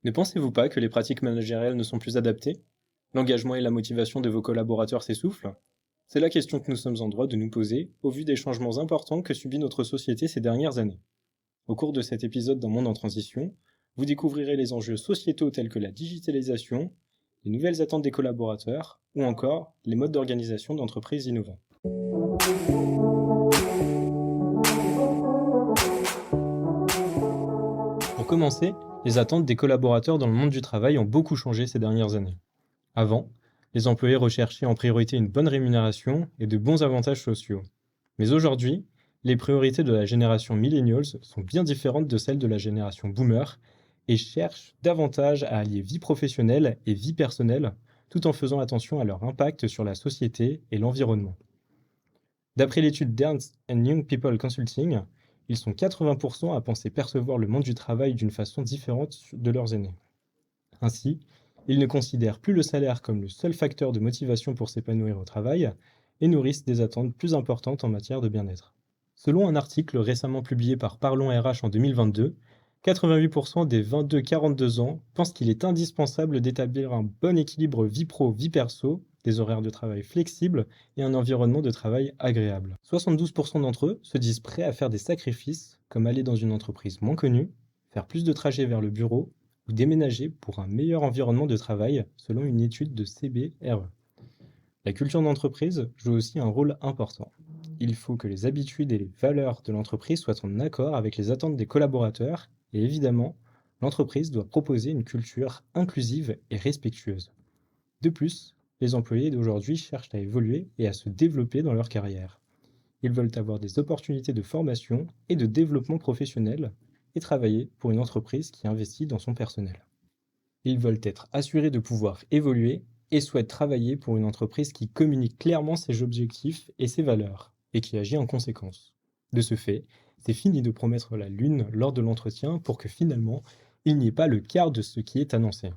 Ne pensez-vous pas que les pratiques managériales ne sont plus adaptées? L'engagement et la motivation de vos collaborateurs s'essoufflent? C'est la question que nous sommes en droit de nous poser au vu des changements importants que subit notre société ces dernières années. Au cours de cet épisode d'un monde en transition, vous découvrirez les enjeux sociétaux tels que la digitalisation, les nouvelles attentes des collaborateurs ou encore les modes d'organisation d'entreprises innovants. Pour commencer, les attentes des collaborateurs dans le monde du travail ont beaucoup changé ces dernières années. Avant, les employés recherchaient en priorité une bonne rémunération et de bons avantages sociaux. Mais aujourd'hui, les priorités de la génération millennials sont bien différentes de celles de la génération boomer et cherchent davantage à allier vie professionnelle et vie personnelle tout en faisant attention à leur impact sur la société et l'environnement. D'après l'étude d'Ernst Young People Consulting, ils sont 80% à penser percevoir le monde du travail d'une façon différente de leurs aînés. Ainsi, ils ne considèrent plus le salaire comme le seul facteur de motivation pour s'épanouir au travail et nourrissent des attentes plus importantes en matière de bien-être. Selon un article récemment publié par Parlons RH en 2022, 88% des 22-42 ans pensent qu'il est indispensable d'établir un bon équilibre vie pro-vie perso, des horaires de travail flexibles et un environnement de travail agréable. 72% d'entre eux se disent prêts à faire des sacrifices, comme aller dans une entreprise moins connue, faire plus de trajets vers le bureau ou déménager pour un meilleur environnement de travail, selon une étude de CBRE. La culture d'entreprise joue aussi un rôle important. Il faut que les habitudes et les valeurs de l'entreprise soient en accord avec les attentes des collaborateurs et évidemment, l'entreprise doit proposer une culture inclusive et respectueuse. De plus, les employés d'aujourd'hui cherchent à évoluer et à se développer dans leur carrière. Ils veulent avoir des opportunités de formation et de développement professionnel et travailler pour une entreprise qui investit dans son personnel. Ils veulent être assurés de pouvoir évoluer et souhaitent travailler pour une entreprise qui communique clairement ses objectifs et ses valeurs, et qui agit en conséquence. De ce fait, c'est fini de promettre la lune lors de l'entretien pour que finalement, il n'y ait pas le quart de ce qui est annoncé.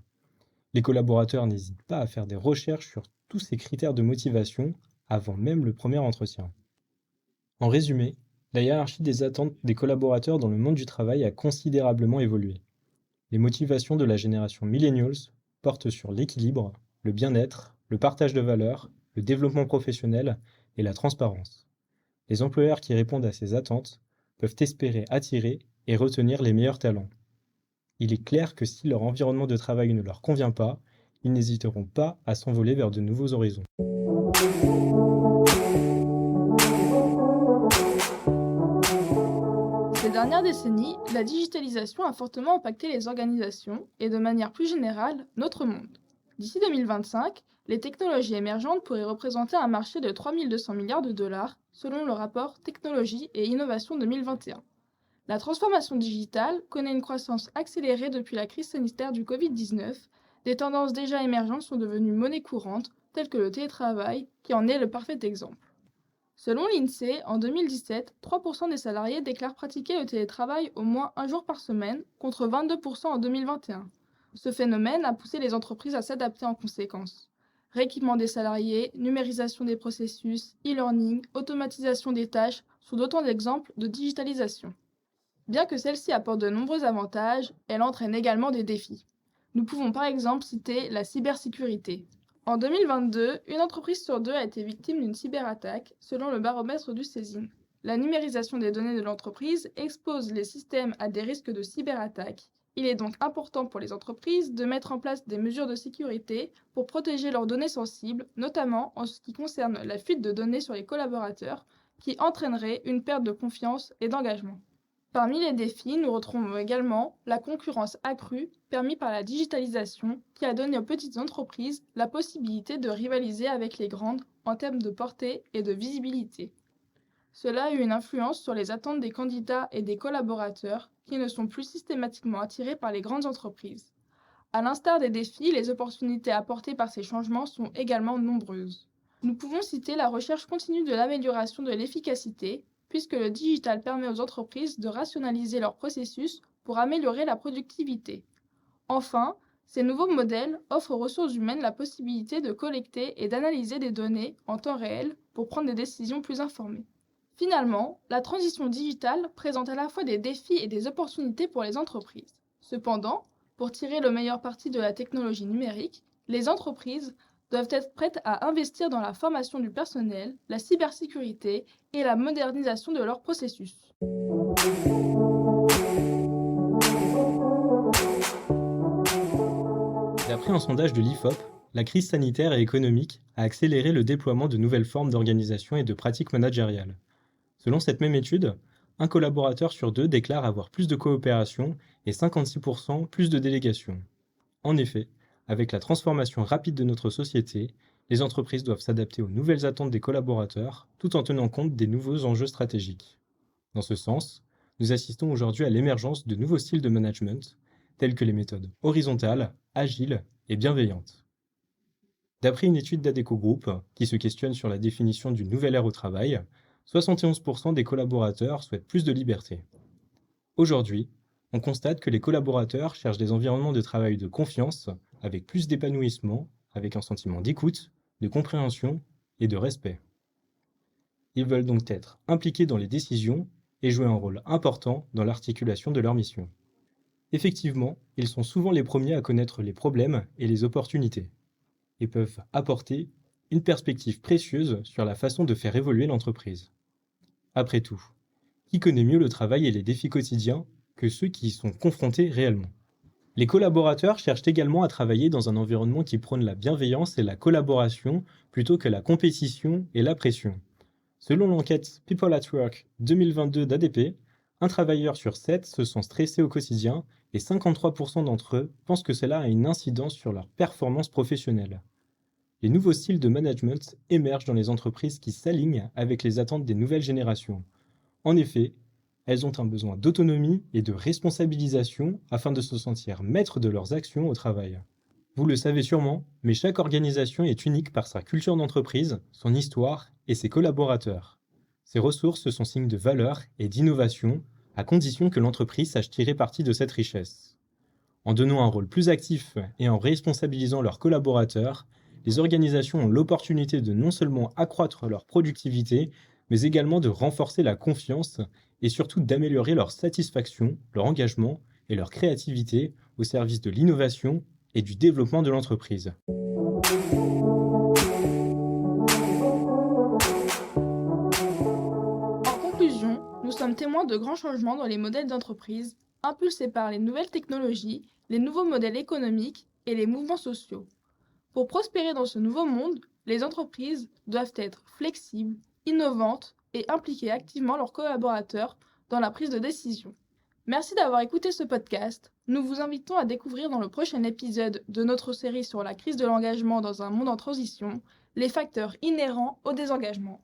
Les collaborateurs n'hésitent pas à faire des recherches sur tous ces critères de motivation avant même le premier entretien. En résumé, la hiérarchie des attentes des collaborateurs dans le monde du travail a considérablement évolué. Les motivations de la génération millennials portent sur l'équilibre, le bien-être, le partage de valeurs, le développement professionnel et la transparence. Les employeurs qui répondent à ces attentes peuvent espérer attirer et retenir les meilleurs talents. Il est clair que si leur environnement de travail ne leur convient pas, ils n'hésiteront pas à s'envoler vers de nouveaux horizons. Ces dernières décennies, la digitalisation a fortement impacté les organisations et de manière plus générale, notre monde. D'ici 2025, les technologies émergentes pourraient représenter un marché de 3200 milliards de dollars selon le rapport Technologie et Innovation 2021. La transformation digitale connaît une croissance accélérée depuis la crise sanitaire du Covid-19. Des tendances déjà émergentes sont devenues monnaie courante, telles que le télétravail, qui en est le parfait exemple. Selon l'INSEE, en 2017, 3% des salariés déclarent pratiquer le télétravail au moins un jour par semaine, contre 22% en 2021. Ce phénomène a poussé les entreprises à s'adapter en conséquence. Rééquipement des salariés, numérisation des processus, e-learning, automatisation des tâches sont d'autant d'exemples de digitalisation. Bien que celle-ci apporte de nombreux avantages, elle entraîne également des défis. Nous pouvons par exemple citer la cybersécurité. En 2022, une entreprise sur deux a été victime d'une cyberattaque, selon le baromètre du Césine. La numérisation des données de l'entreprise expose les systèmes à des risques de cyberattaque. Il est donc important pour les entreprises de mettre en place des mesures de sécurité pour protéger leurs données sensibles, notamment en ce qui concerne la fuite de données sur les collaborateurs, qui entraînerait une perte de confiance et d'engagement. Parmi les défis, nous retrouvons également la concurrence accrue permise par la digitalisation qui a donné aux petites entreprises la possibilité de rivaliser avec les grandes en termes de portée et de visibilité. Cela a eu une influence sur les attentes des candidats et des collaborateurs qui ne sont plus systématiquement attirés par les grandes entreprises. À l'instar des défis, les opportunités apportées par ces changements sont également nombreuses. Nous pouvons citer la recherche continue de l'amélioration de l'efficacité, puisque le digital permet aux entreprises de rationaliser leurs processus pour améliorer la productivité. Enfin, ces nouveaux modèles offrent aux ressources humaines la possibilité de collecter et d'analyser des données en temps réel pour prendre des décisions plus informées. Finalement, la transition digitale présente à la fois des défis et des opportunités pour les entreprises. Cependant, Pour tirer le meilleur parti de la technologie numérique, les entreprises doivent être prêtes à investir dans la formation du personnel, la cybersécurité et la modernisation de leurs processus. D'après un sondage de l'IFOP, la crise sanitaire et économique a accéléré le déploiement de nouvelles formes d'organisation et de pratiques managériales. Selon cette même étude, un collaborateur sur deux déclare avoir plus de coopération et 56% plus de délégation. En effet, avec la transformation rapide de notre société, les entreprises doivent s'adapter aux nouvelles attentes des collaborateurs tout en tenant compte des nouveaux enjeux stratégiques. Dans ce sens, nous assistons aujourd'hui à l'émergence de nouveaux styles de management, tels que les méthodes horizontales, agiles et bienveillantes. D'après une étude d'Adecco Group, qui se questionne sur la définition d'une nouvelle ère au travail, 71% des collaborateurs souhaitent plus de liberté. Aujourd'hui, on constate que les collaborateurs cherchent des environnements de travail de confiance, avec plus d'épanouissement, avec un sentiment d'écoute, de compréhension et de respect. Ils veulent donc être impliqués dans les décisions et jouer un rôle important dans l'articulation de leur mission. Effectivement, ils sont souvent les premiers à connaître les problèmes et les opportunités, et peuvent apporter une perspective précieuse sur la façon de faire évoluer l'entreprise. Après tout, qui connaît mieux le travail et les défis quotidiens que ceux qui y sont confrontés réellement? Les collaborateurs cherchent également à travailler dans un environnement qui prône la bienveillance et la collaboration plutôt que la compétition et la pression. Selon l'enquête People at Work 2022 d'ADP, un travailleur sur 7 se sent stressé au quotidien et 53% d'entre eux pensent que cela a une incidence sur leur performance professionnelle. Les nouveaux styles de management émergent dans les entreprises qui s'alignent avec les attentes des nouvelles générations. En effet, elles ont un besoin d'autonomie et de responsabilisation afin de se sentir maîtres de leurs actions au travail. Vous le savez sûrement, mais chaque organisation est unique par sa culture d'entreprise, son histoire et ses collaborateurs. Ces ressources sont signes de valeur et d'innovation, à condition que l'entreprise sache tirer parti de cette richesse. En donnant un rôle plus actif et en responsabilisant leurs collaborateurs, les organisations ont l'opportunité de non seulement accroître leur productivité, mais également de renforcer la confiance et surtout d'améliorer leur satisfaction, leur engagement et leur créativité au service de l'innovation et du développement de l'entreprise. En conclusion, nous sommes témoins de grands changements dans les modèles d'entreprise, impulsés par les nouvelles technologies, les nouveaux modèles économiques et les mouvements sociaux. Pour prospérer dans ce nouveau monde, les entreprises doivent être flexibles, innovantes et impliquer activement leurs collaborateurs dans la prise de décision. Merci d'avoir écouté ce podcast. Nous vous invitons à découvrir dans le prochain épisode de notre série sur la crise de l'engagement dans un monde en transition, les facteurs inhérents au désengagement.